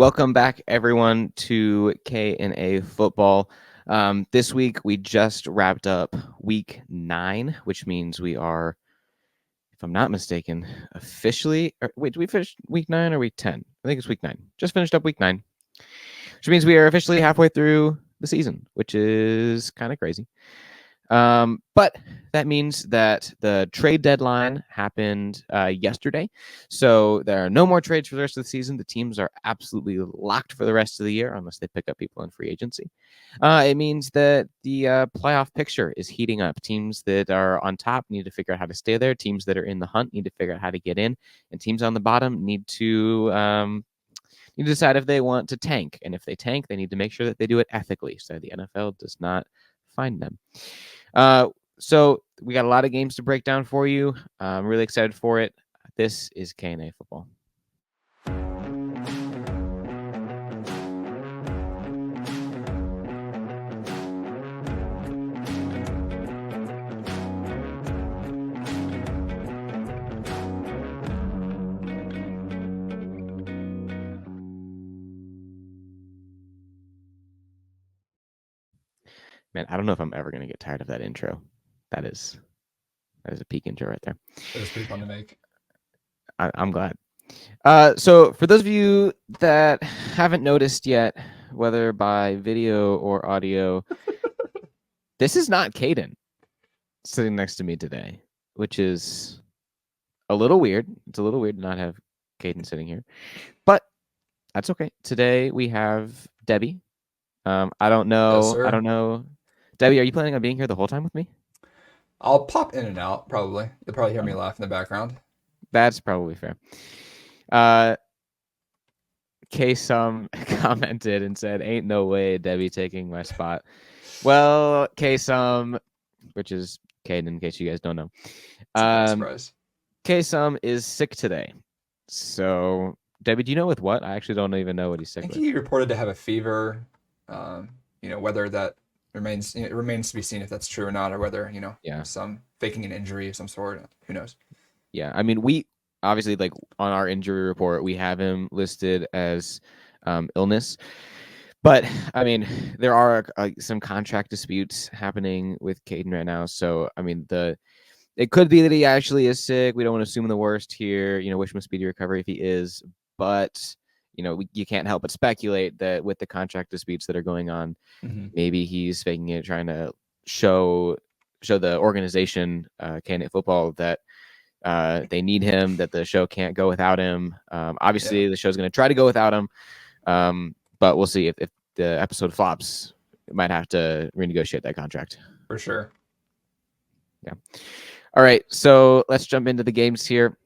Welcome back, everyone, to K&A Football. This week, we just wrapped up Week 9, which means we are, if I'm not mistaken, officially... wait, did we finish Week 9 or Week 10? I think it's Week 9. Just finished up Week 9, which means we are officially halfway through the season, which is kind of crazy. But that means that the trade deadline happened yesterday. So there are no more trades for the rest of the season. The teams are absolutely locked for the rest of the year unless they pick up people in free agency. It means that the playoff picture is heating up. Teams that are on top need to figure out how to stay there. Teams that are in the hunt need to figure out how to get in. And teams on the bottom need to decide if they want to tank. And if they tank, they need to make sure that they do it ethically so the NFL does not fine them. So we got a lot of games to break down for you. I'm really excited for it. This is K&A Football. Man, I don't know if I'm ever going to get tired of that intro. That is a peak intro right there. It was pretty fun to make. I'm glad. So for those of you that haven't noticed yet, whether by video or audio, this is not Caden sitting next to me today, which is a little weird. It's a little weird to not have Caden sitting here, but that's okay. Today we have Debbie. I don't know. Yes, sir. I don't know. Debbie, are you planning on being here the whole time with me? I'll pop in and out, probably. You'll probably hear me laugh in the background. That's probably fair. K-Sum commented and said, "Ain't no way Debbie taking my spot." Well, K-Sum, which is Caden, in case you guys don't know. Surprise. K-Sum is sick today. So, Debbie, do you know with what? I actually don't even know what he's I sick think with. he reported to have a fever. Whether that remains to be seen if that's true or not, or whether some faking an injury of some sort. Who knows? Yeah, I mean, we obviously, like, on our injury report, we have him listed as illness. But, I mean, there are some contract disputes happening with Caden right now. So, I mean, it could be that he actually is sick. We don't want to assume the worst here. Wish him a speedy recovery if he is. But, you can't help but speculate that with the contract disputes that are going on, maybe he's faking it, trying to show the organization, Candidate Football, that they need him, that the show can't go without him. Obviously, the show's going to try to go without him. But we'll see if the episode flops. It might have to renegotiate that contract. For sure. Yeah. All right. So let's jump into the games here.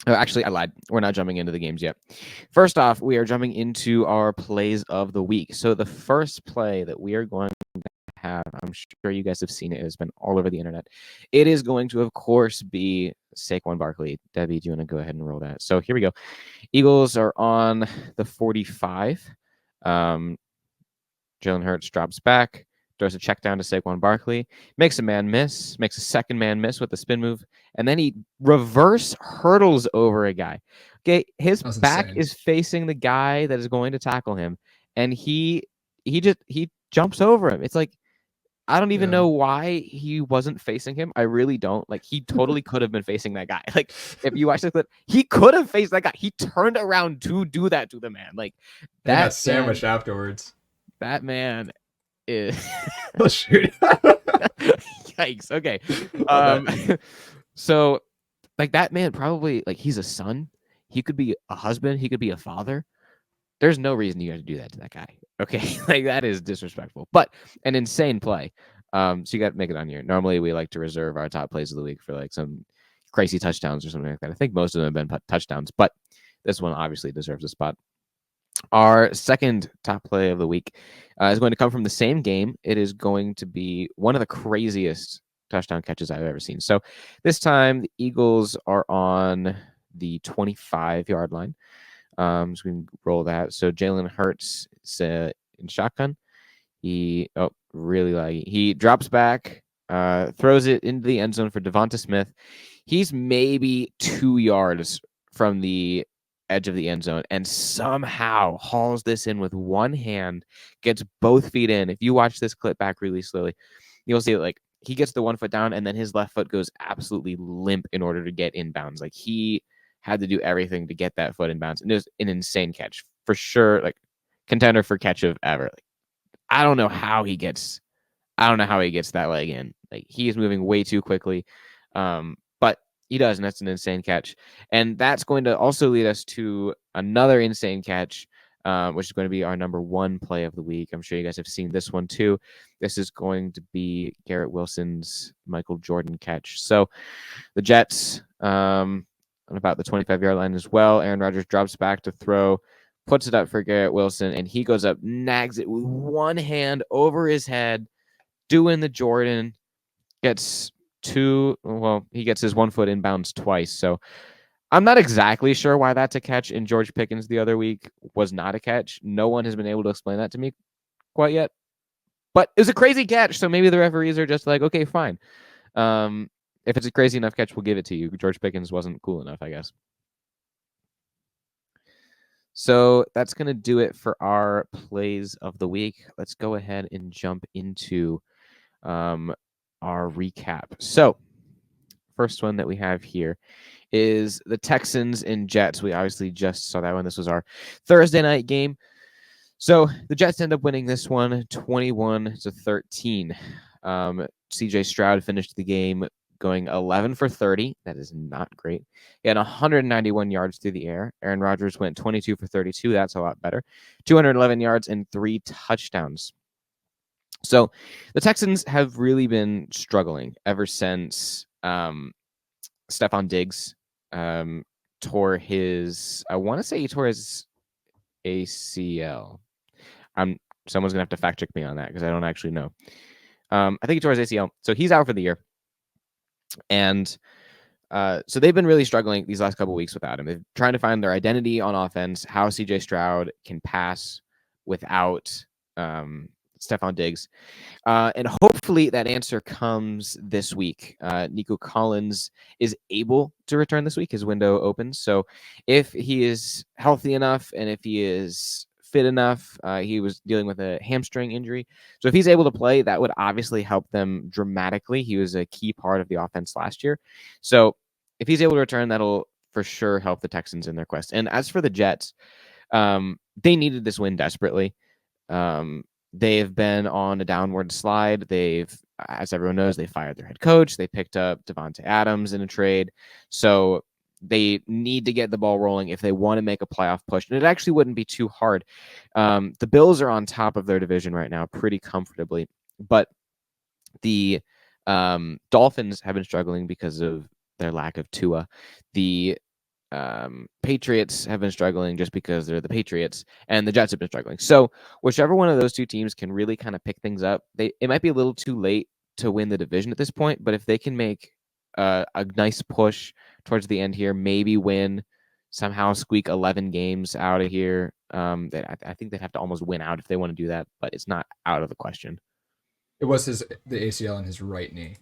Actually, I lied. We're not jumping into the games yet. First off, we are jumping into our plays of the week. So the first play that we are going to have, I'm sure you guys have seen it. It's been all over the internet. It is going to, of course, be Saquon Barkley. Debbie, do you want to go ahead and roll that? So here we go. Eagles are on the 45. Jalen Hurts drops back, throws a check down to Saquon Barkley, makes a man miss, makes a second man miss with the spin move, and then he reverse hurdles over a guy. Okay, his back is facing the guy that is going to tackle him, and he jumps over him. It's like, I don't even know why he wasn't facing him. I really don't. Like, he totally could have been facing that guy. Like, if you watch the clip, he could have faced that guy. He turned around to do that to the man. Like, that got sandwiched afterwards. That man is. Oh, shoot. Yikes. Okay. So, like, that man probably, like, he's a son. He could be a husband. He could be a father. There's no reason you got to do that to that guy. Okay. Like, that is disrespectful, but an insane play. So you got to make it on here. Normally we like to reserve our top plays of the week for like some crazy touchdowns or something like that. I think most of them have been touchdowns, but this one obviously deserves a spot. Our second top play of the week is going to come from the same game. It is going to be one of the craziest touchdown catches I've ever seen. So this time the Eagles are on the 25-yard line. So we can roll that. So Jalen Hurts is in shotgun. He drops back, throws it into the end zone for Devonta Smith. He's maybe 2 yards from the edge of the end zone and somehow hauls this in with one hand, gets both feet in. If you watch this clip back really slowly, you'll see like he gets the 1 foot down and then his left foot goes absolutely limp in order to get inbounds. Like he had to do everything to get that foot inbounds. And it was an insane catch for sure. Like contender for catch of ever. Like, I don't know how he gets that leg in. Like he is moving way too quickly. But he does, and that's an insane catch. And that's going to also lead us to another insane catch, which is going to be our number 1 play of the week. I'm sure you guys have seen this one too. This is going to be Garrett Wilson's Michael Jordan catch. So the Jets on about the 25-yard line as well. Aaron Rodgers drops back to throw, puts it up for Garrett Wilson, and he goes up, nags it with one hand over his head, doing the Jordan, gets he gets his 1 foot inbounds twice. So I'm not exactly sure why that's a catch and George Pickens the other week was not a catch. No one has been able to explain that to me quite yet. But it was a crazy catch, so maybe the referees are just like, okay, fine. If it's a crazy enough catch, we'll give it to you. George Pickens wasn't cool enough, I guess. So that's going to do it for our plays of the week. Let's go ahead and jump into our recap. So first one that we have here is the Texans and Jets. We obviously just saw that one. This was our Thursday night game. So the Jets end up winning this one 21-13. CJ Stroud finished the game going 11 for 30. That is not great. He had 191 yards through the air. Aaron Rodgers went 22 for 32. That's a lot better. 211 yards and 3 touchdowns. So the Texans have really been struggling ever since Stephon Diggs tore his, I want to say he tore his ACL. Someone's going to have to fact check me on that because I don't actually know. I think he tore his ACL. So he's out for the year. And so they've been really struggling these last couple of weeks without him. They're trying to find their identity on offense, how CJ Stroud can pass without Stephon Diggs. And hopefully that answer comes this week. Nico Collins is able to return this week. His window opens. So if he is healthy enough and if he is fit enough, he was dealing with a hamstring injury. So if he's able to play, that would obviously help them dramatically. He was a key part of the offense last year. So if he's able to return, that'll for sure help the Texans in their quest. And as for the Jets, they needed this win desperately. They've been on a downward slide. As everyone knows, they fired their head coach. They picked up Devontae Adams in a trade. So they need to get the ball rolling if they want to make a playoff push. And it actually wouldn't be too hard. The Bills are on top of their division right now pretty comfortably. But the Dolphins have been struggling because of their lack of Tua. The Patriots have been struggling just because they're the Patriots, and the Jets have been struggling. So whichever one of those two teams can really kind of pick things up, it might be a little too late to win the division at this point, but if they can make a nice push towards the end here, maybe win, somehow squeak 11 games out of here, I think they'd have to almost win out if they want to do that, but it's not out of the question. It was the ACL in his right knee.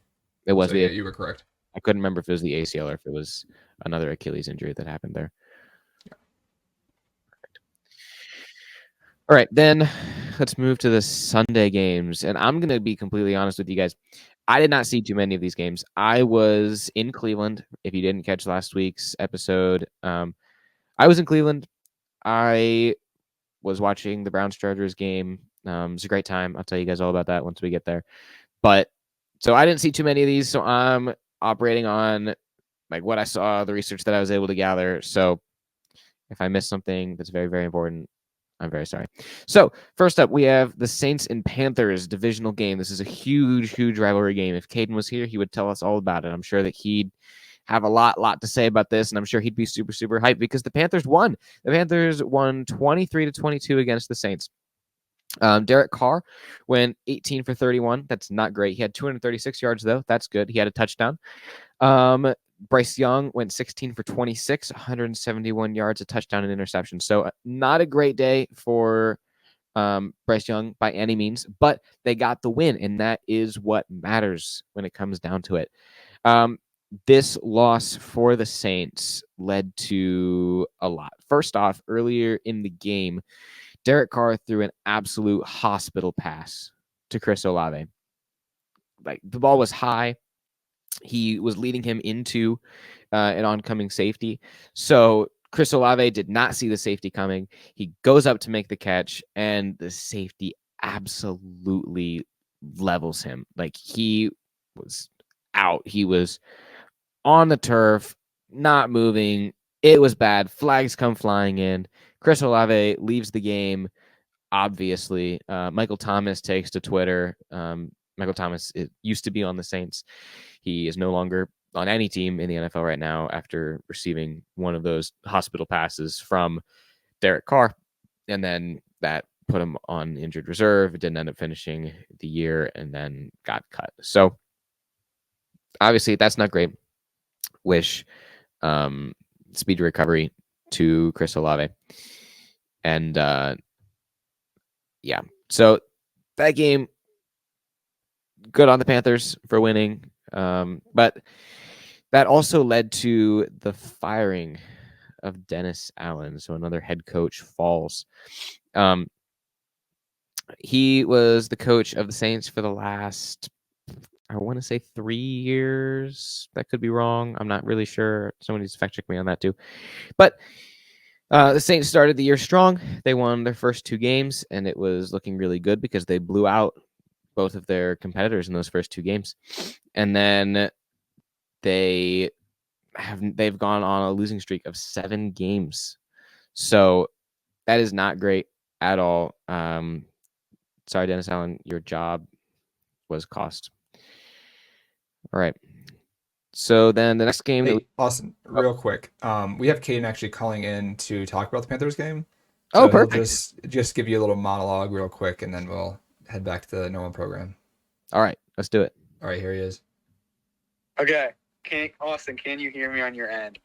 It was. So, yeah, you were correct. I couldn't remember if it was the ACL or if it was another Achilles injury that happened there. Yeah. Perfect. All right, then let's move to the Sunday games. And I'm going to be completely honest with you guys. I did not see too many of these games. I was in Cleveland. If you didn't catch last week's episode, I was in Cleveland. I was watching the Browns-Chargers game. It was a great time. I'll tell you guys all about that once we get there. But so I didn't see too many of these. So I'm operating on like what I saw, the research that I was able to gather. So if I missed something that's very, very important, I'm very sorry. So first up, we have the Saints and Panthers divisional game. This is a huge, huge rivalry game. If Caden was here, he would tell us all about it. I'm sure that he'd have a lot to say about this, and I'm sure he'd be super, super hyped because the Panthers won. The Panthers won 23-22 against the Saints. Derek Carr went 18 for 31. That's not great. He had 236 yards, though. That's good. He had a touchdown. Bryce Young went 16 for 26, 171 yards, a touchdown and interception. So not a great day for Bryce Young by any means, but they got the win, and that is what matters when it comes down to it. this loss for the Saints led to a lot. First off, earlier in the game, Derek Carr threw an absolute hospital pass to Chris Olave. Like, the ball was high. He was leading him into an oncoming safety. So Chris Olave did not see the safety coming. He goes up to make the catch, and the safety absolutely levels him. Like, he was out. He was on the turf, not moving. It was bad. Flags come flying in. Chris Olave leaves the game, obviously. Michael Thomas takes to Twitter. Michael Thomas used to be on the Saints. He is no longer on any team in the NFL right now after receiving one of those hospital passes from Derek Carr. And then that put him on injured reserve. It didn't end up finishing the year and then got cut. So obviously that's not great. Wish speedy recovery to Chris Olave. And yeah, so that game, good on the Panthers for winning. But that also led to the firing of Dennis Allen. So another head coach falls. He was the coach of the Saints for the last, I want to say 3 years. That could be wrong. I'm not really sure. Someone needs to fact check me on that too. But the Saints started the year strong. They won their first 2 games, and it was looking really good because they blew out both of their competitors in those first 2 games. And then they've gone on a losing streak of 7 games. So that is not great at all. Sorry, Dennis Allen, your job was cost. All right. So then the next game. Hey, Austin, real quick. We have Caden actually calling in to talk about the Panthers game. Oh, So he'll perfect. just give you a little monologue real quick, and then we'll head back to the normal program. All right, let's do it. All right, here he is. Okay. Austin, can you hear me on your end?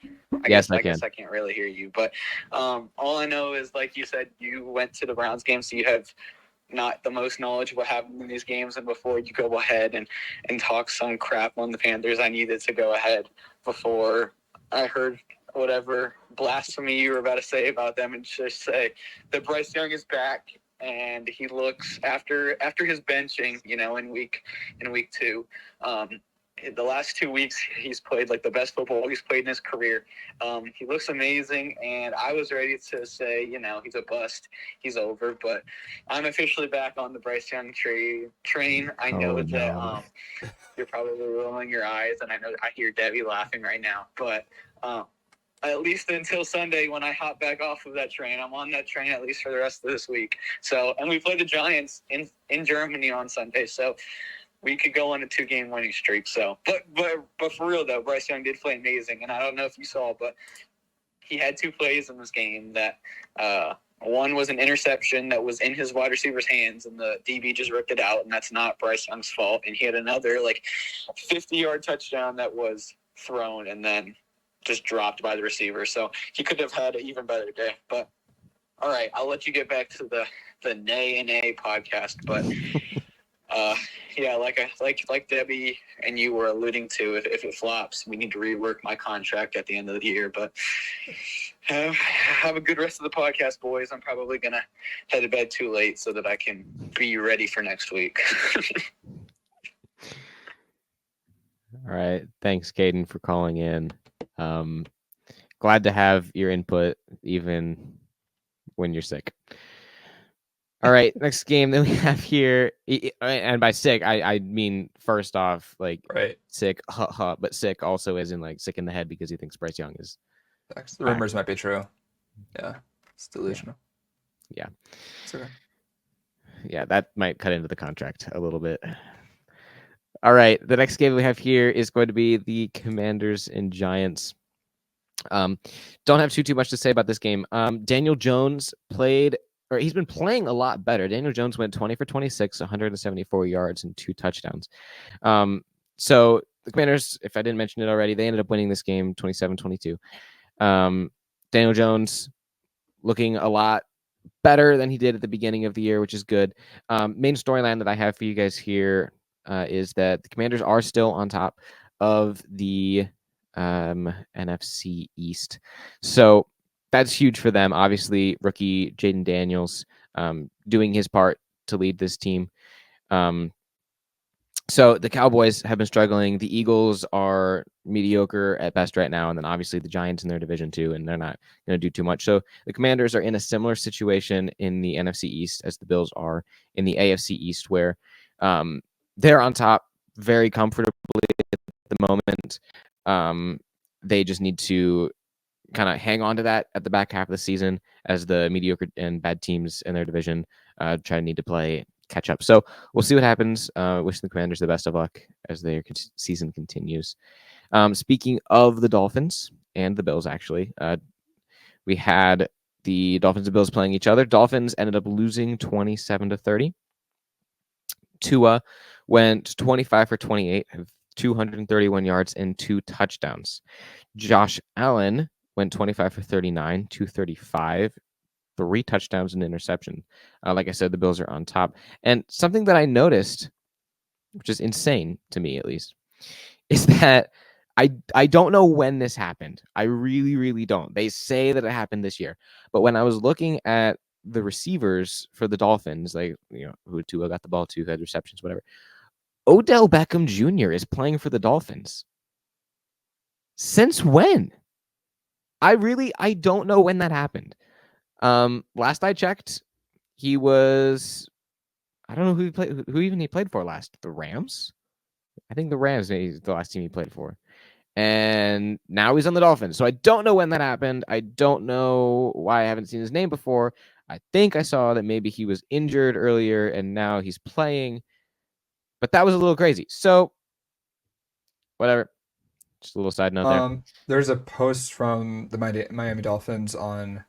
I guess I can't really hear you, but all I know is, like you said, you went to the Browns game, so you have not the most knowledge of what happened in these games. And before you go ahead and talk some crap on the Panthers, I needed to go ahead before I heard whatever blasphemy you were about to say about them and just say that Bryce Young is back and he looks after his benching, in week 2. The last 2 weeks, he's played like the best football he's played in his career. He looks amazing, and I was ready to say, he's a bust. He's over, but I'm officially back on the Bryce Young train. I know that you're probably rolling your eyes, and I hear Debbie laughing right now, but at least until Sunday when I hop back off of that train. I'm on that train at least for the rest of this week. So, and we play the Giants in Germany on Sunday, so we could go on a 2-game winning streak. So, but for real though, Bryce Young did play amazing, and I don't know if you saw, but he had 2 plays in this game that one was an interception that was in his wide receiver's hands, and the DB just ripped it out, and that's not Bryce Young's fault. And he had another 50-yard touchdown that was thrown and then just dropped by the receiver. So he could have had an even better day. But all right, I'll let you get back to the Nay and A podcast, but. Yeah, like Debbie and you were alluding to, if it flops, we need to rework my contract at the end of the year. But have a good rest of the podcast, boys. I'm probably gonna head to bed too late so that I can be ready for next week. All right, thanks, Caden, for calling in. Glad to have your input, even when you're sick. All right, next game that we have here, and by sick, I mean first off, right. Sick, but sick also as in sick in the head because he thinks Bryce Young is. The rumors might be true. Yeah, it's delusional. Yeah. Okay. Yeah, that might cut into the contract a little bit. All right, the next game we have here is going to be the Commanders and Giants. Don't have too much to say about this game. Daniel Jones he's been playing a lot better. Daniel Jones went 20 for 26, 174 yards and 2 touchdowns. So the Commanders, if I didn't mention it already, they ended up winning this game 27-22. Daniel Jones looking a lot better than he did at the beginning of the year, which is good. Main storyline that I have for you guys here is that the Commanders are still on top of the NFC East. So that's huge for them. Obviously, rookie Jaden Daniels doing his part to lead this team. So the Cowboys have been struggling. The Eagles are mediocre at best right now. And then obviously the Giants in their division too, and they're not going to do too much. So the Commanders are in a similar situation in the NFC East as the Bills are in the AFC East, where they're on top very comfortably at the moment. They just need to kind of hang on to that at the back half of the season as the mediocre and bad teams in their division try to need to play catch up. So we'll see what happens. Wishing the Commanders the best of luck as their season continues. Speaking of the Dolphins and the Bills, actually, we had the Dolphins and Bills playing each other. Dolphins ended up losing 27-30. Tua went 25 for 28, 231 yards and 2 touchdowns. Josh Allen went 25 for 39, 235, 3 touchdowns and interception. Like I said, the Bills are on top. And something that I noticed, which is insane to me at least, is that I don't know when this happened. I really, really don't. They say that it happened this year. But when I was looking at the receivers for the Dolphins, like, who Tua got the ball to, who had receptions, whatever, Odell Beckham Jr. is playing for the Dolphins. Since when? I don't know when that happened. Last I checked, he was, I don't know who he played for last. The Rams? I think the Rams is the last team he played for. And now he's on the Dolphins. So I don't know when that happened. I don't know why I haven't seen his name before. I think I saw that maybe he was injured earlier and now he's playing. But that was a little crazy. So whatever. Just a little side note there. There's a post from the Miami Dolphins on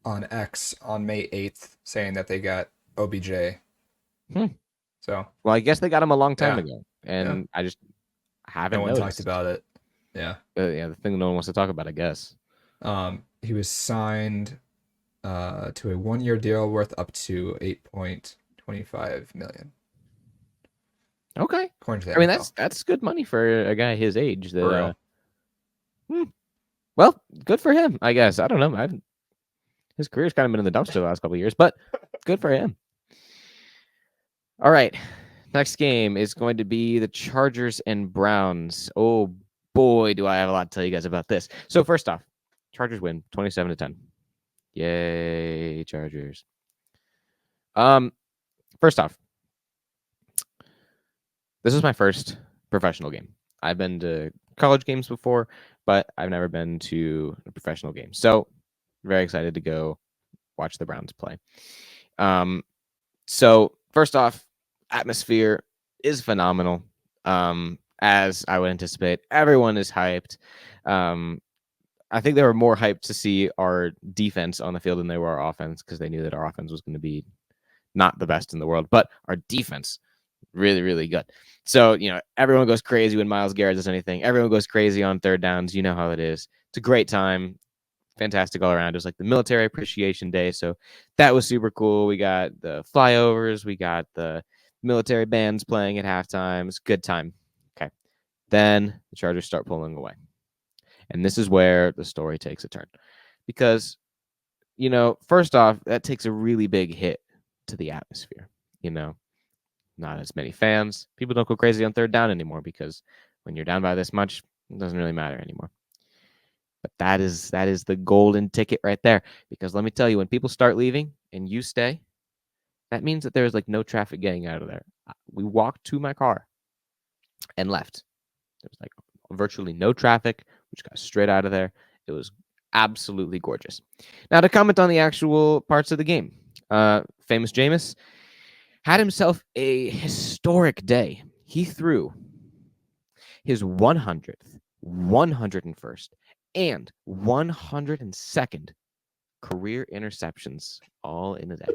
X on May 8th saying that they got OBJ. So, well, I guess they got him a long time ago, and I just haven't noticed. No one talked about it. Yeah. The thing no one wants to talk about, I guess. He was signed to a 1-year deal worth up to $8.25 million. Okay. According to the I mean, NFL. that's good money for a guy his age. That, well, good for him, I guess. I don't know. His career's kind of been in the dumpster the last couple of years, but good for him. All right. Next game is going to be the Chargers and Browns. Oh, boy, do I have a lot to tell you guys about this. So first off, Chargers win 27-10. Yay, Chargers. First off, this is my first professional game. I've been to college games before, but I've never been to a professional game. So very excited to go watch the Browns play. So first off, atmosphere is phenomenal. As I would anticipate, everyone is hyped. I think they were more hyped to see our defense on the field than they were our offense, because they knew that our offense was going to be not the best in the world, but our defense really, really good. So, everyone goes crazy when Myles Garrett does anything. Everyone goes crazy on third downs. You know how it is. It's a great time. Fantastic all around. It was like the Military Appreciation Day, so that was super cool. We got the flyovers. We got the military bands playing at halftime. It's a good time. Okay. Then the Chargers start pulling away. And this is where the story takes a turn. Because, first off, that takes a really big hit to the atmosphere. Not as many fans. People don't go crazy on third down anymore, because when you're down by this much, it doesn't really matter anymore. But that is the golden ticket right there. Because let me tell you, when people start leaving and you stay, that means that there's no traffic getting out of there. We walked to my car and left. There was virtually no traffic. We just got straight out of there. It was absolutely gorgeous. Now, to comment on the actual parts of the game, famous Jameis had himself a historic day. He threw his 100th, 101st, and 102nd career interceptions all in a day.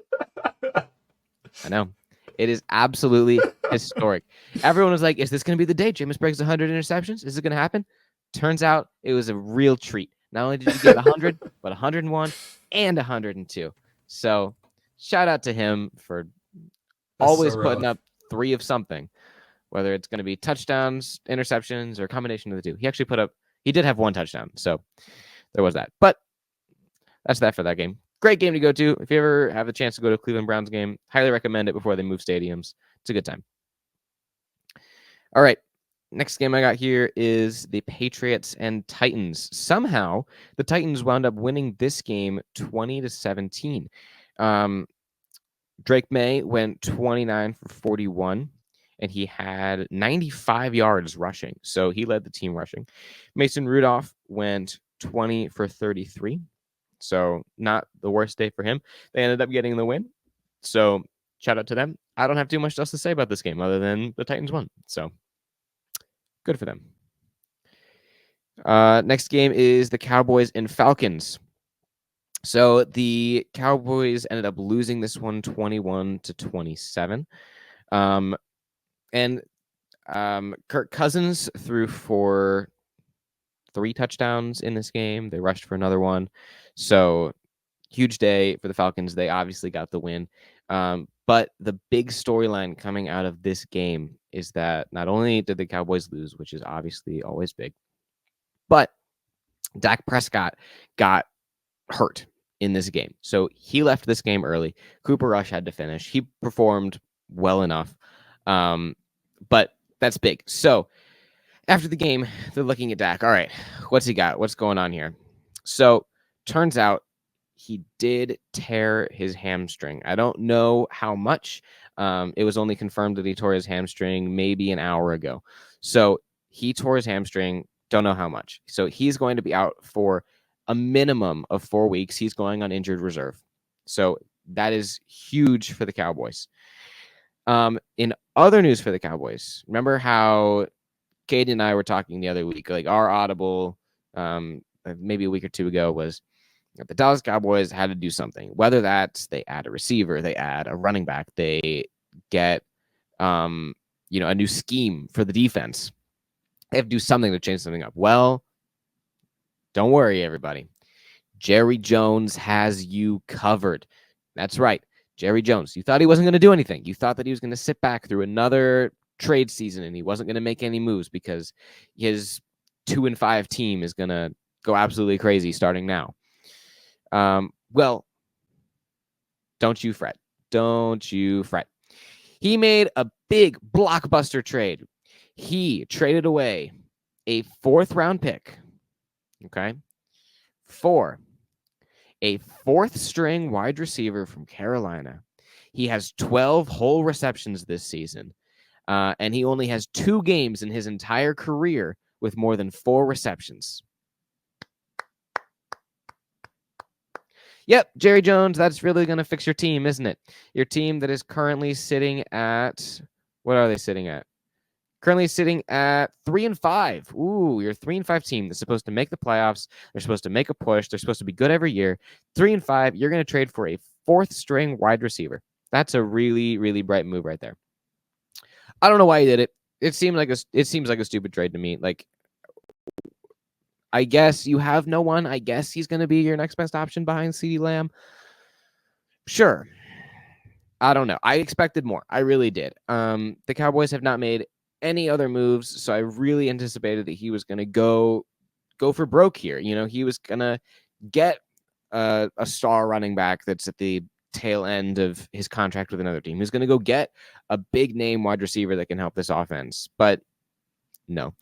I know. It is absolutely historic. Everyone was like, is this going to be the day Jameis breaks 100 interceptions? Is it going to happen? Turns out it was a real treat. Not only did he get 100, but 101 and 102. So shout out to him for always putting up 3 of something, whether it's going to be touchdowns, interceptions, or a combination of the two. He actually put up He did have 1 touchdown, so there was that. But that's that for that game. Great game to go to. If you ever have the chance to go to a Cleveland Browns game, highly recommend it before they move stadiums. It's a good time. All right. Next game I got here is the Patriots and Titans. Somehow, the Titans wound up winning this game 20-17. Drake May went 29 for 41, and he had 95 yards rushing. So he led the team rushing. Mason Rudolph went 20 for 33. So not the worst day for him. They ended up getting the win. So shout out to them. I don't have too much else to say about this game other than the Titans won. So good for them. Next game is the Cowboys and Falcons. So the Cowboys ended up losing this one 21-27. And Kirk Cousins threw for 3 touchdowns in this game. They rushed for another one. So huge day for the Falcons. They obviously got the win. But the big storyline coming out of this game is that not only did the Cowboys lose, which is obviously always big, but Dak Prescott got hurt in this game. So he left this game early. Cooper Rush had to finish. He performed well enough. But that's big. So after the game, they're looking at Dak. All right, what's he got? What's going on here? So turns out he did tear his hamstring. I don't know how much. It was only confirmed that he tore his hamstring maybe an hour ago. So he tore his hamstring. Don't know how much. So he's going to be out for a minimum of 4 weeks. He's going on injured reserve. So that is huge for the Cowboys. In other news for the Cowboys, remember how Katie and I were talking the other week, like our audible, maybe a week or two ago, was the Dallas Cowboys had to do something, whether that's they add a receiver, they add a running back, they get, a new scheme for the defense. They have to do something to change something up. Well, don't worry, everybody. Jerry Jones has you covered. That's right. Jerry Jones. You thought he wasn't going to do anything. You thought that he was going to sit back through another trade season and he wasn't going to make any moves because his 2-5 team is going to go absolutely crazy starting now. Well, don't you fret. Don't you fret. He made a big blockbuster trade. He traded away a 4th-round pick, okay, for a 4th-string wide receiver from Carolina. He has 12 whole receptions this season, and he only has 2 games in his entire career with more than 4 receptions. Yep, Jerry Jones, that's really going to fix your team, isn't it? Your team that is currently sitting at, what are they sitting at? Currently sitting at 3-5. Ooh, your 3-5 team that's supposed to make the playoffs. They're supposed to make a push. They're supposed to be good every year. 3-5. You're going to trade for a 4th-string wide receiver. That's a really, really bright move right there. I don't know why he did it. It seems like a stupid trade to me. Like, I guess you have no one. I guess he's going to be your next best option behind CeeDee Lamb. Sure. I don't know. I expected more. I really did. The Cowboys have not made any other moves, so I really anticipated that he was going to go for broke here. He was going to get a star running back that's at the tail end of his contract with another team. He's going to go get a big name wide receiver that can help this offense, but no.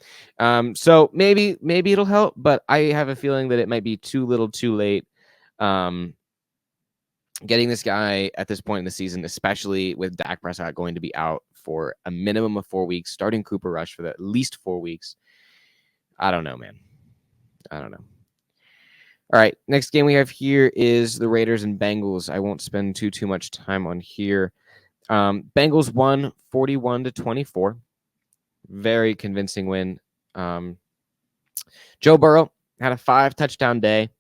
So maybe it'll help, but I have a feeling that it might be too little too late. Getting this guy at this point in the season, especially with Dak Prescott going to be out for a minimum of 4 weeks, starting Cooper Rush for at least 4 weeks. I don't know, man. I don't know. All right, next game we have here is the Raiders and Bengals. I won't spend too much time on here. Bengals won 41-24. Very convincing win. Joe Burrow had a 5-touchdown day.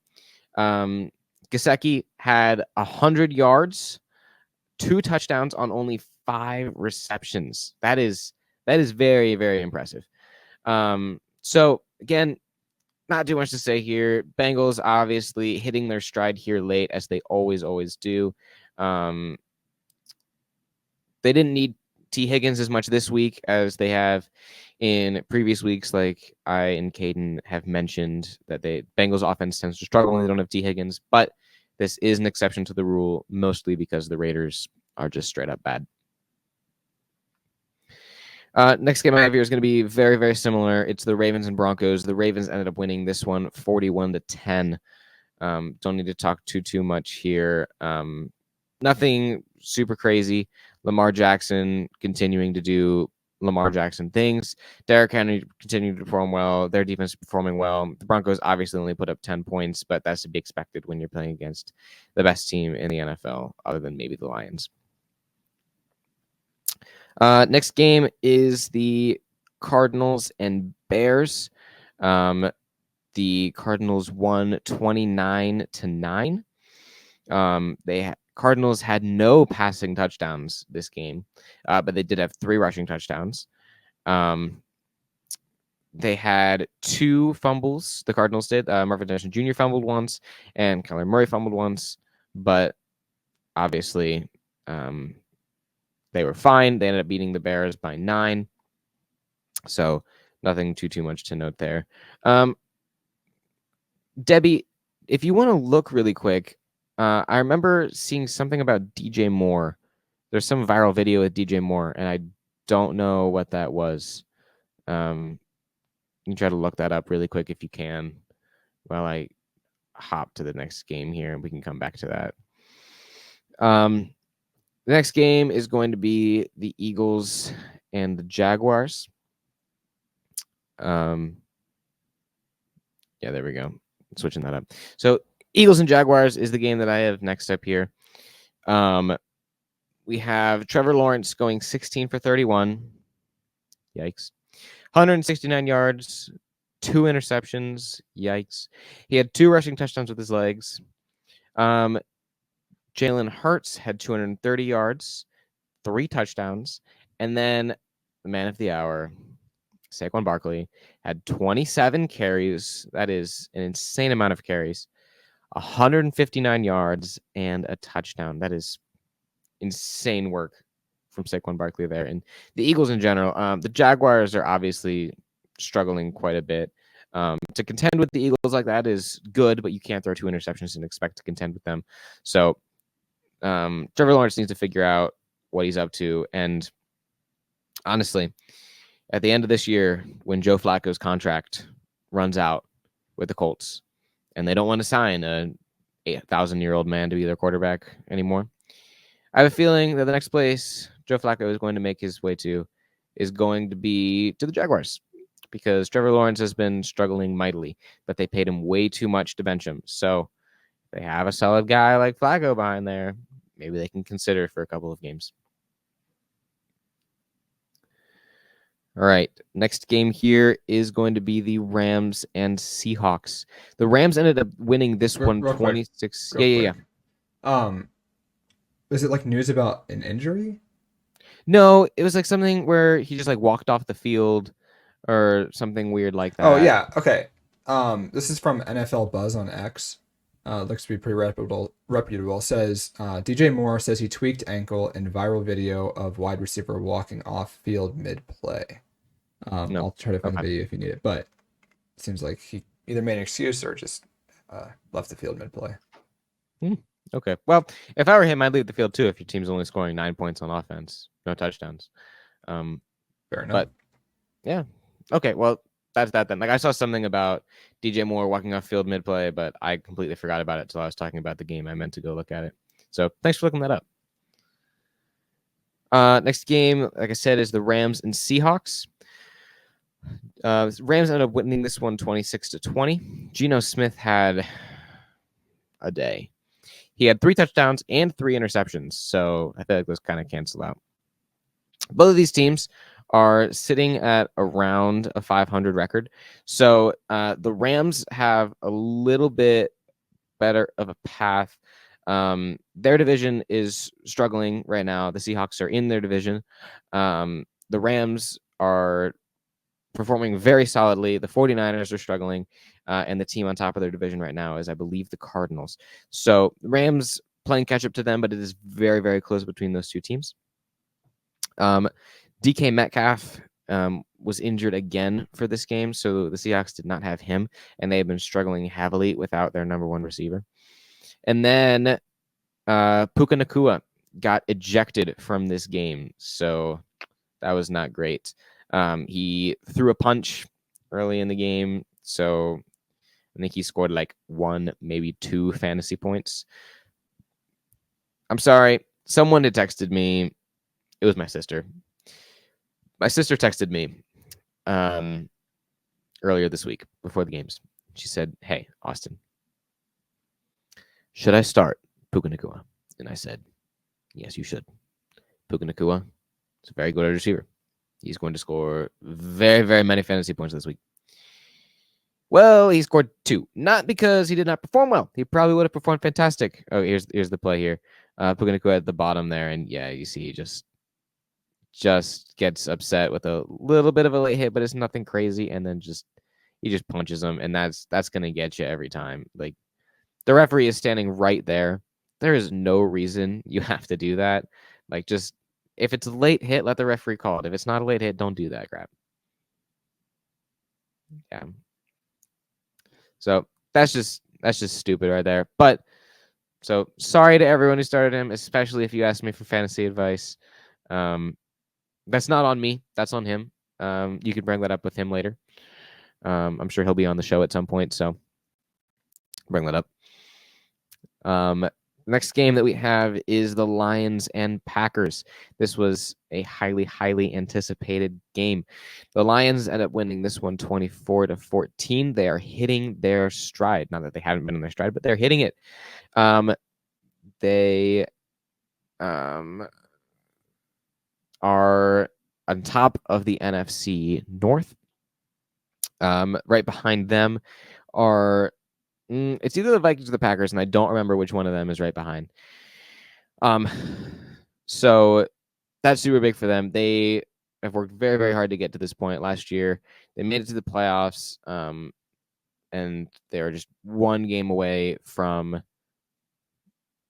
Gesicki had 100 yards, 2 touchdowns on only 5 receptions. That is very, very impressive. So again, not too much to say here. Bengals obviously hitting their stride here late, as they always do. They didn't need T. Higgins as much this week as they have in previous weeks. Like I and Caden have mentioned that the Bengals offense tends to struggle when they don't have T. Higgins, but this is an exception to the rule, mostly because the Raiders are just straight up bad. Next game I have here is going to be very, very similar. It's the Ravens and Broncos. The Ravens ended up winning this one 41-10. Don't need to talk too much here. Nothing super crazy. Lamar Jackson continuing to do Lamar Jackson things. Derrick Henry continuing to perform well. Their defense is performing well. The Broncos obviously only put up 10 points, but that's to be expected when you're playing against the best team in the NFL, other than maybe the Lions. Next game is the Cardinals and Bears. The Cardinals won 29-9. Cardinals had no passing touchdowns this game, but they did have 3 rushing touchdowns. They had 2 fumbles. The Cardinals did. Marvin Johnson Jr. fumbled once, and Kyler Murray fumbled once. But obviously, they were fine. They ended up beating the Bears by 9. So nothing too much to note there. Debbie, if you want to look really quick, I remember seeing something about DJ Moore. There's some viral video with DJ Moore, and I don't know what that was. You can try to look that up really quick if you can while I hop to the next game here, and we can come back to that. The next game is going to be the Eagles and the Jaguars. Yeah, there we go. Switching that up. So Eagles and Jaguars is the game that I have next up here. We have Trevor Lawrence going 16 for 31. Yikes. 169 yards, 2 interceptions. Yikes. He had 2 rushing touchdowns with his legs. Jalen Hurts had 230 yards, 3 touchdowns. And then the man of the hour, Saquon Barkley, had 27 carries. That is an insane amount of carries. 159 yards and a touchdown. That is insane work from Saquon Barkley there. And the Eagles in general, the Jaguars are obviously struggling quite a bit. To contend with the Eagles like that is good, but you can't throw 2 interceptions and expect to contend with them. So Trevor Lawrence needs to figure out what he's up to. And honestly, at the end of this year, when Joe Flacco's contract runs out with the Colts, and they don't want to sign a 8,000-year-old man to be their quarterback anymore, I have a feeling that the next place Joe Flacco is going to make his way to is going to be to the Jaguars, because Trevor Lawrence has been struggling mightily, but they paid him way too much to bench him. So if they have a solid guy like Flacco behind there, maybe they can consider for a couple of games. All right, next game here is going to be the Rams and Seahawks. The Rams ended up winning this one 26. Yeah. Was it like news about an injury? No, it was like something where he just like walked off the field or something weird like that. Oh yeah, okay. This is from NFL Buzz on X. Looks to be pretty reputable. Says DJ Moore says he tweaked ankle in viral video of wide receiver walking off field mid play. No. I'll try to find the video if you need it, but it seems like he either made an excuse or just left the field mid play. Okay. Well, if I were him, I'd leave the field too if your team's only scoring 9 points on offense, no touchdowns. Fair enough. But yeah. Okay, well, that's that then. Like I saw something about DJ Moore walking off field mid play, but I completely forgot about it until I was talking about the game. I meant to go look at it. So thanks for looking that up. Next game, like I said, is the Rams and Seahawks. Rams ended up winning this one 26-20. Geno Smith had a day. He had 3 touchdowns and 3 interceptions, so I feel like those kind of cancel out. Both of these teams are sitting at around a 500 record. So the Rams have a little bit better of a path. Their division is struggling right now. The Seahawks are in their division. The Rams are performing very solidly. The 49ers are struggling. And the team on top of their division right now is, I believe, the Cardinals. So the Rams playing catch up to them, but it is very, very close between those two teams. DK Metcalf was injured again for this game, so the Seahawks did not have him, and they have been struggling heavily without their number one receiver. And then Puka Nacua got ejected from this game, so that was not great. He threw a punch early in the game, so I think he scored like 1, maybe 2 fantasy points. I'm sorry. Someone had texted me. It was my sister. My sister texted me earlier this week before the games. She said, "Hey, Austin, should I start Puka Nacua?" And I said, "Yes, you should. Puka Nacua is a very good receiver. He's going to score very, very many fantasy points this week." Well, he scored 2. Not because he did not perform well. He probably would have performed fantastic. Oh, here's the play here. Puka Nacua at the bottom there, and yeah, you see he just gets upset with a little bit of a late hit, but it's nothing crazy, and then he just punches him, and that's gonna get you every time. Like, the referee is standing right there. There is no reason you have to do that. Like, just if it's a late hit, let the referee call it. If it's not a late hit, don't do that crap. Yeah. So that's just stupid right there. But so sorry to everyone who started him, especially if you asked me for fantasy advice. That's not on me. That's on him. You can bring that up with him later. I'm sure he'll be on the show at some point, so bring that up. Next game that we have is the Lions and Packers. This was a highly, highly anticipated game. The Lions end up winning this one 24-14. They are hitting their stride. Not that they haven't been in their stride, but they're hitting it. They are on top of the NFC North. Right behind them are it's either the Vikings or the Packers, and I don't remember which one of them is right behind. So that's super big for them. They have worked very, very hard to get to this point. Last year, they made it to the playoffs, and they are just one game away from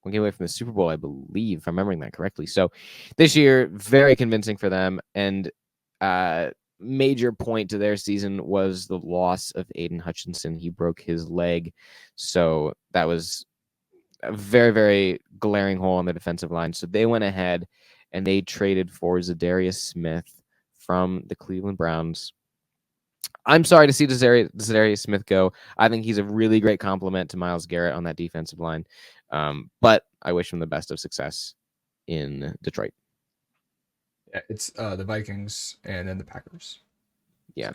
the Super Bowl, I believe, if I'm remembering that correctly. So this year, very convincing for them, and major point to their season was the loss of Aiden Hutchinson. He broke his leg, so that was a very, very glaring hole on the defensive line. So they went ahead and they traded for Zadarius Smith from the Cleveland Browns. I'm sorry to see Zadarius Smith go. I think he's a really great compliment to Myles Garrett on that defensive line. But I wish him the best of success in Detroit. Yeah, it's the Vikings and then the Packers. Yeah.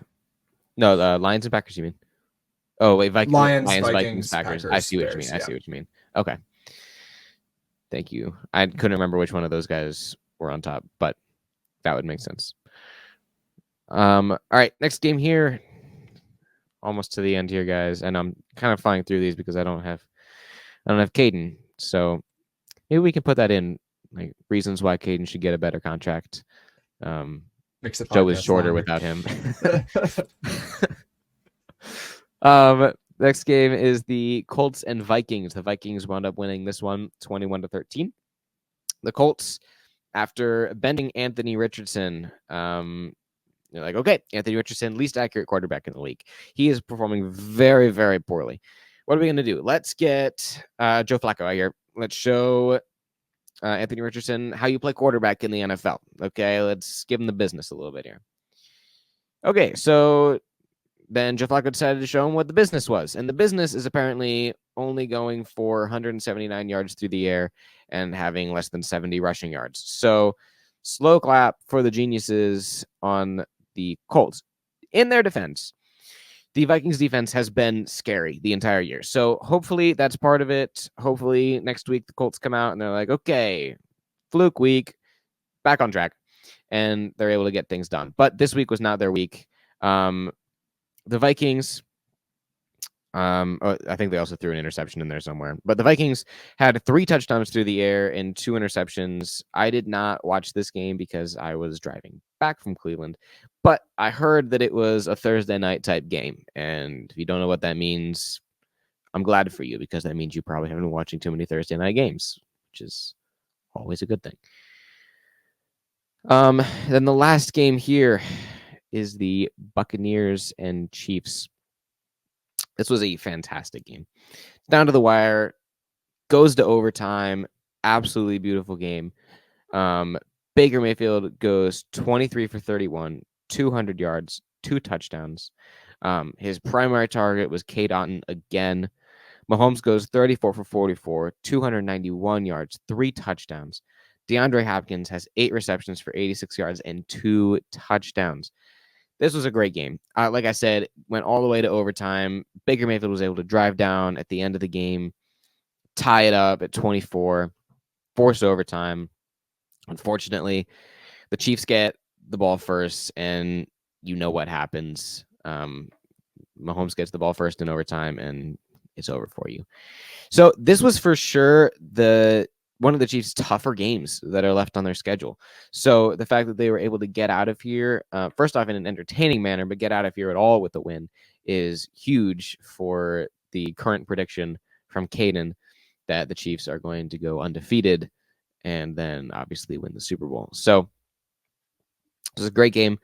No, the Lions and Packers, you mean? Oh, wait, Lions, Vikings, Packers. I see what Bears, you mean. I see what you mean. Okay. Thank you. I couldn't remember which one of those guys were on top, but that would make sense. All right, next game here. Almost to the end here, guys, and I'm kind of flying through these because I don't have Caden, so maybe we can put that in, like, reasons why Caden should get a better contract. Makes the show is shorter longer without him. Next game is the Colts and Vikings. The Vikings wound up winning this one 21-13. The Colts, after bending Anthony Richardson, you're like, okay, Anthony Richardson, least accurate quarterback in the league. He is performing very, very poorly. What are we going to do? Let's get Joe Flacco out here. Let's show Anthony Richardson how you play quarterback in the NFL. Okay, let's give him the business a little bit here. Okay, so then Joe Flacco decided to show him what the business was. And the business is apparently only going for 179 yards through the air and having less than 70 rushing yards. So slow clap for the geniuses on the Colts. In their defense, the Vikings defense has been scary the entire year. So hopefully that's part of it. Hopefully next week the Colts come out and they're like, okay, fluke week, back on track. And they're able to get things done. But this week was not their week. The Vikings, I think they also threw an interception in there somewhere. But the Vikings had 3 touchdowns through the air and 2 interceptions. I did not watch this game because I was driving back from Cleveland. But I heard that it was a Thursday night type game. And if you don't know what that means, I'm glad for you, because that means you probably haven't been watching too many Thursday night games, which is always a good thing. Then the last game here is the Buccaneers and Chiefs. This was a fantastic game. Down to the wire, goes to overtime. Absolutely beautiful game. Baker Mayfield goes 23 for 31, 200 yards, 2 touchdowns. His primary target was Cade Otton again. Mahomes goes 34 for 44, 291 yards, 3 touchdowns. DeAndre Hopkins has 8 receptions for 86 yards and 2 touchdowns. This was a great game. Like I said, went all the way to overtime. Baker Mayfield was able to drive down at the end of the game, tie it up at 24, force overtime. Unfortunately, the Chiefs get the ball first, and you know what happens. Mahomes gets the ball first in overtime, and it's over for you. So this was for sure one of the Chiefs' tougher games that are left on their schedule. So the fact that they were able to get out of here, first off in an entertaining manner, but get out of here at all with the win is huge for the current prediction from Caden that the Chiefs are going to go undefeated and then obviously win the Super Bowl. So it was a great game.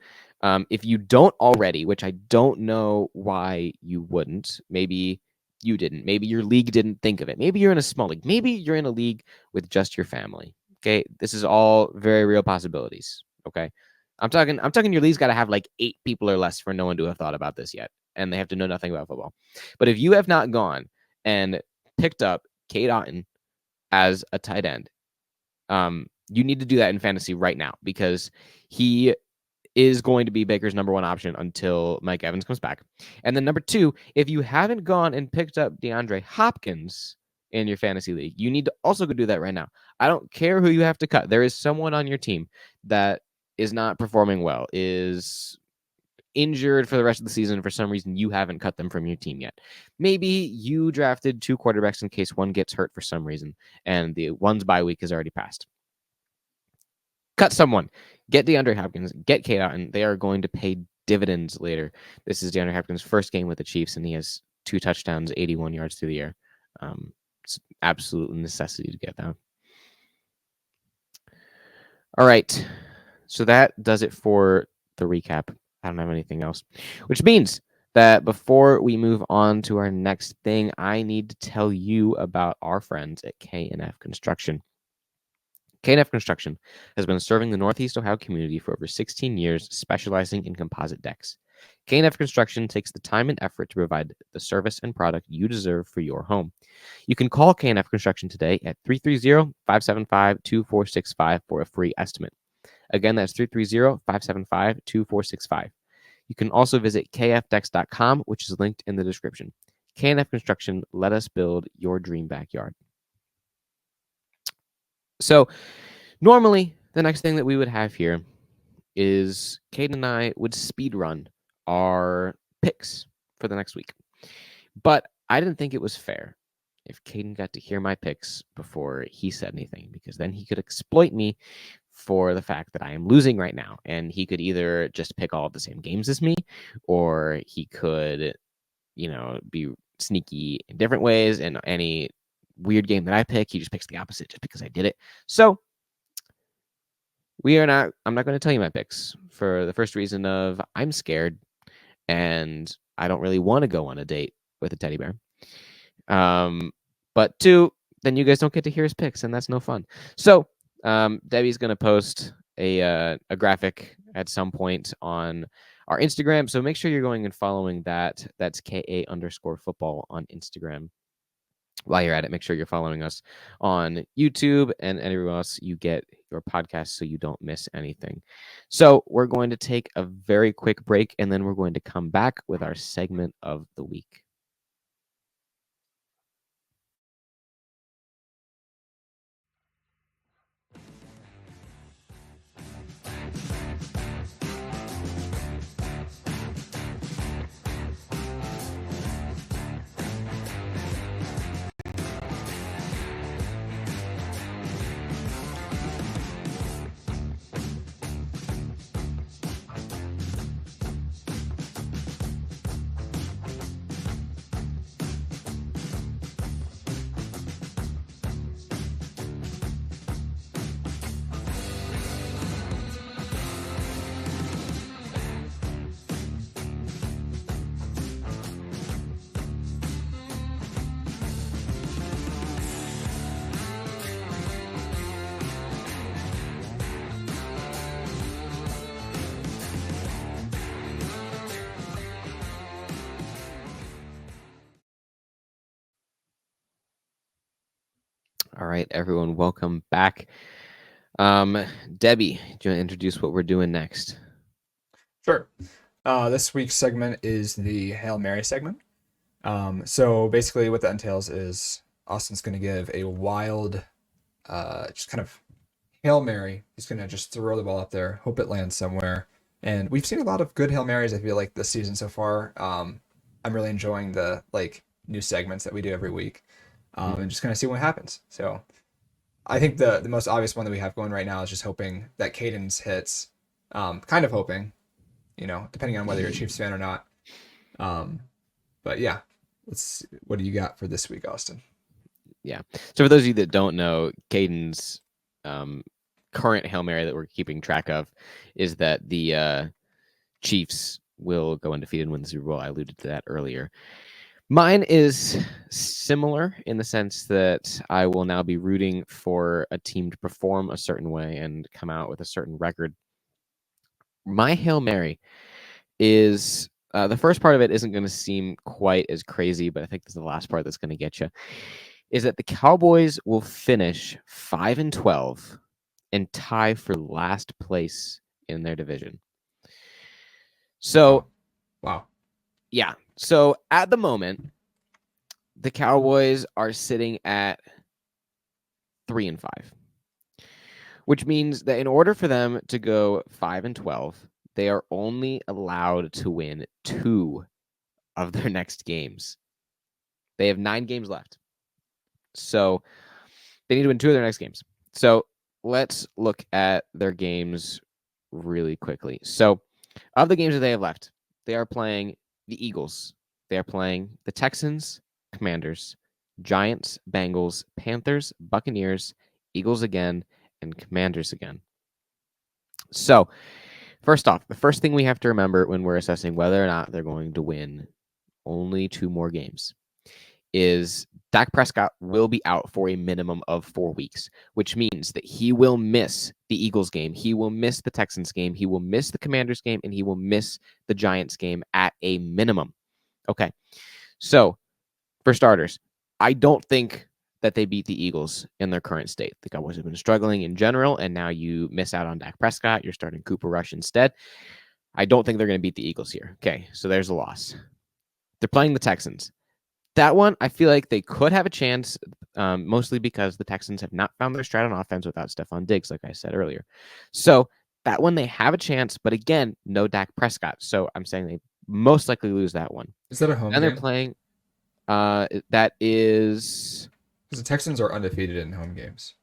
If you don't already, which I don't know why you wouldn't, maybe you didn't. Maybe your league didn't think of it. Maybe you're in a small league. Maybe you're in a league with just your family. Okay, this is all very real possibilities. Okay, I'm talking your league's got to have like 8 people or less for no one to have thought about this yet, and they have to know nothing about football. But if you have not gone and picked up Cade Otton as a tight end, you need to do that in fantasy right now because he is going to be Baker's number 1 option until Mike Evans comes back. And then number 2, if you haven't gone and picked up DeAndre Hopkins in your fantasy league, you need to also go do that right now. I don't care who you have to cut. There is someone on your team that is not performing well, is injured for the rest of the season. For some reason, you haven't cut them from your team yet. Maybe you drafted 2 quarterbacks in case one gets hurt for some reason, and the one's bye week has already passed. Cut someone. Get DeAndre Hopkins. Get Cade Otton. They are going to pay dividends later. This is DeAndre Hopkins' first game with the Chiefs, and he has 2 touchdowns, 81 yards through the air. It's absolute necessity to get that. All right. So that does it for the recap. I don't have anything else, which means that before we move on to our next thing, I need to tell you about our friends at K&F Construction. K&F Construction has been serving the Northeast Ohio community for over 16 years, specializing in composite decks. K&F Construction takes the time and effort to provide the service and product you deserve for your home. You can call K&F Construction today at 330-575-2465 for a free estimate. Again, that's 330-575-2465. You can also visit kfdecks.com, which is linked in the description. K&F Construction, let us build your dream backyard. So normally, the next thing that we would have here is Kate and I would speed run our picks for the next week. But I didn't think it was fair if Caden got to hear my picks before he said anything, because then he could exploit me for the fact that I am losing right now. And he could either just pick all of the same games as me, or he could, be sneaky in different ways. And any weird game that I pick, he just picks the opposite just because I did it. So I'm not going to tell you my picks for the first reason of I'm scared and I don't really want to go on a date with a teddy bear. But 2, then you guys don't get to hear his picks, and that's no fun. So Debbie's going to post a graphic at some point on our Instagram. So make sure you're going and following that. That's KA_football on Instagram. While you're at it, make sure you're following us on YouTube and everywhere else you get your podcast so you don't miss anything. So we're going to take a very quick break, and then we're going to come back with our segment of the week. All right, everyone, welcome back. Debbie, do you want to introduce what we're doing next? Sure. This week's segment is the Hail Mary segment. So basically, what that entails is Austin's going to give a wild, just kind of Hail Mary. He's going to just throw the ball up there, hope it lands somewhere. And we've seen a lot of good Hail Marys, I feel like, this season so far. I'm really enjoying the new segments that we do every week, and just kind of see what happens. So I think the most obvious one that we have going right now is just hoping that Caden's hits. Kind of hoping, depending on whether you're a Chiefs fan or not. But yeah, what do you got for this week, Austin? Yeah. So for those of you that don't know, Caden's current Hail Mary that we're keeping track of is that the Chiefs will go undefeated and win the Super Bowl. I alluded to that earlier. Mine is similar in the sense that I will now be rooting for a team to perform a certain way and come out with a certain record. My Hail Mary is the first part of it isn't going to seem quite as crazy, but I think this is the last part that's going to get you. Is that the Cowboys will finish 5-12 and tie for last place in their division. So, wow. Yeah. So at the moment, the Cowboys are sitting at 3-5, which means that in order for them to go 5-12, they are only allowed to win 2 of their next games. They have 9 games left. So they need to win 2 of their next games. So let's look at their games really quickly. So of the games that they have left, they are playing the Eagles. They are playing the Texans, Commanders, Giants, Bengals, Panthers, Buccaneers, Eagles again, and Commanders again. So first off, the first thing we have to remember when we're assessing whether or not they're going to win only 2 more games is Dak Prescott will be out for a minimum of 4 weeks, which means that he will miss the Eagles game, he will miss the Texans game, he will miss the Commanders game, and he will miss the Giants game at a minimum. Okay, so for starters, I don't think that they beat the Eagles in their current state. The Cowboys have been struggling in general, and now you miss out on Dak Prescott. You're starting Cooper Rush instead. I don't think they're going to beat the Eagles here. Okay, so there's a loss. They're playing the Texans. That one, I feel like they could have a chance, mostly because the Texans have not found their stride on offense without Stephon Diggs, like I said earlier. So that one, they have a chance, but again, no Dak Prescott. So I'm saying they most likely lose that one. Is that a home and game? They're playing. That is because the Texans are undefeated in home games.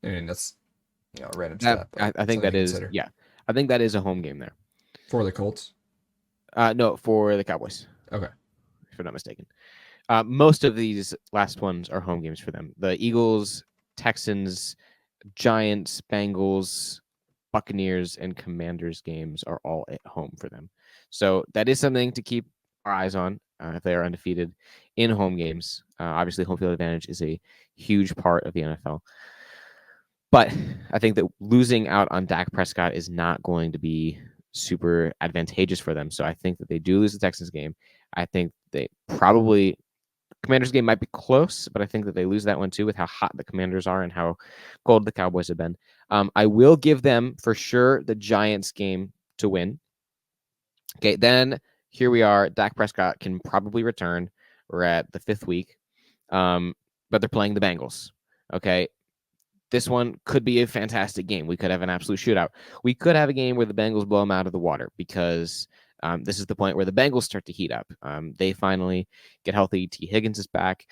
I mean, that's a random that. stat. I think that is consider. yeah. I think that is a home game there. For the Colts. No, for the Cowboys. Okay, if I'm not mistaken. Most of these last ones are home games for them. The Eagles, Texans, Giants, Bengals, Buccaneers, and Commanders games are all at home for them. So that is something to keep our eyes on if they are undefeated in home games. Obviously, home field advantage is a huge part of the NFL. But I think that losing out on Dak Prescott is not going to be super advantageous for them. So I think that they do lose the Texans game. I think they probably Commanders game might be close, but I think that they lose that one too with how hot the Commanders are and how cold the Cowboys have been. I will give them for sure the Giants game to win. Okay, then here we are. Dak Prescott can probably return. We're at the 5th week, but they're playing the Bengals. Okay, this one could be a fantastic game. We could have an absolute shootout. We could have a game where the Bengals blow them out of the water because this is the point where the Bengals start to heat up. They finally get healthy. T. Higgins is back.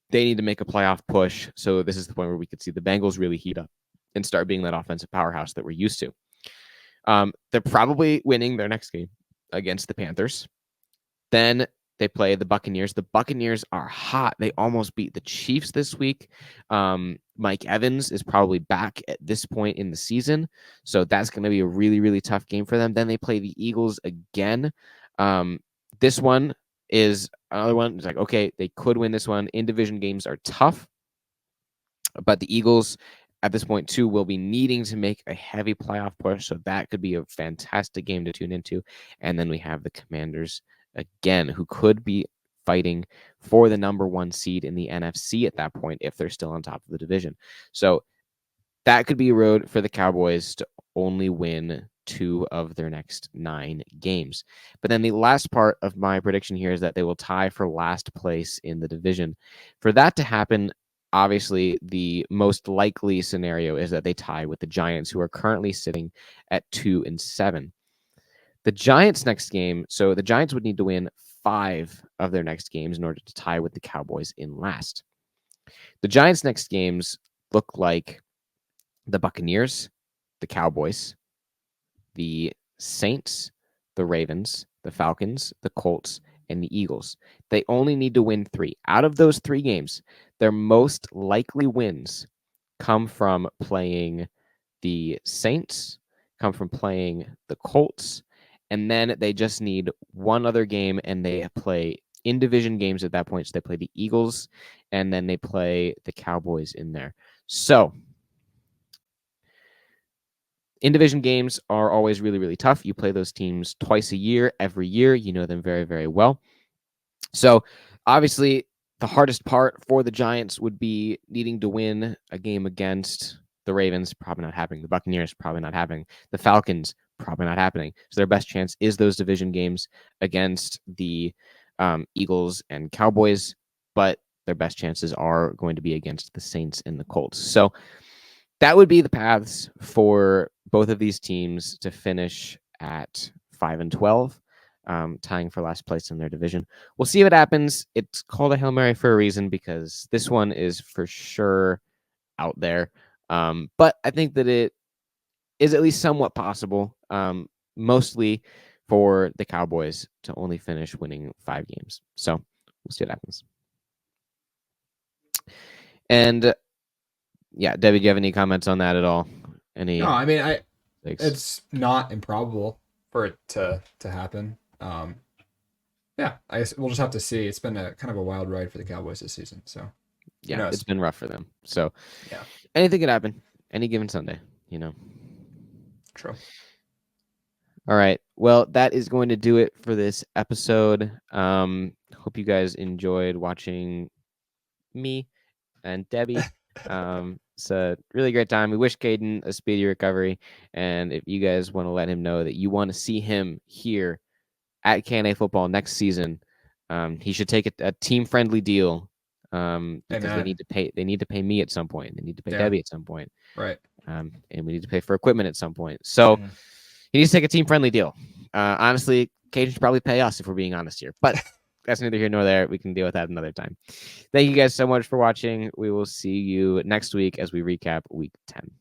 They need to make a playoff push. So this is the point where we could see the Bengals really heat up and start being that offensive powerhouse that we're used to. They're probably winning their next game against the Panthers. Then they play the Buccaneers. The Buccaneers are hot. They almost beat the Chiefs this week. Mike Evans is probably back at this point in the season. So that's going to be a really, really tough game for them. Then they play the Eagles again. This one is another one. It's like, okay, they could win this one. In division games are tough. But the Eagles at this point, too, will be needing to make a heavy playoff push. So that could be a fantastic game to tune into. And then we have the Commanders again, who could be fighting for the number 1 seed in the NFC at that point if they're still on top of the division. So that could be a road for the Cowboys to only win 2 of their next 9 games. But then the last part of my prediction here is that they will tie for last place in the division. For that to happen, obviously, the most likely scenario is that they tie with the Giants, who are currently sitting at 2-7. The Giants' next game, so the Giants would need to win 5 of their next games in order to tie with the Cowboys in last. The Giants' next games look like the Buccaneers, the Cowboys, the Saints, the Ravens, the Falcons, the Colts, and the Eagles. They only need to win 3. Out of those 3 games, their most likely wins come from playing the Saints, come from playing the Colts, and then they just need one other game, and they play in division games at that point. So they play the Eagles, and then they play the Cowboys in there. So in division games are always really, really tough. You play those teams twice a year, every year. You know them very, very well. So obviously, the hardest part for the Giants would be needing to win a game against the Ravens, probably not happening. The Buccaneers, probably not happening. The Falcons, probably not happening. So their best chance is those division games against the Eagles and Cowboys, but their best chances are going to be against the Saints and the Colts. So that would be the paths for both of these teams to finish at 5-12, tying for last place in their division. We'll see what happens. It's called a Hail Mary for a reason, because this one is for sure out there. But I think that it is at least somewhat possible, mostly for the Cowboys to only finish winning 5 games. So we'll see what happens. And yeah, Debbie, do you have any comments on that at all? No, I mean, it's not improbable for it to happen. Yeah, I guess we'll just have to see. It's been a kind of a wild ride for the Cowboys this season. So yeah, it's been rough for them. So yeah, anything could happen any given Sunday, you know. True. All right. Well, that is going to do it for this episode. Hope you guys enjoyed watching me and Debbie. It's a really great time. We wish Caden a speedy recovery. And if you guys want to let him know that you want to see him here at KNA football next season, he should take a team-friendly deal. Because they need to pay me at some point. They need to pay Debbie at some point. Right. And we need to pay for equipment at some point. So he needs to take a team-friendly deal. Honestly, Caden should probably pay us if we're being honest here. But that's neither here nor there. We can deal with that another time. Thank you guys so much for watching. We will see you next week as we recap week 10.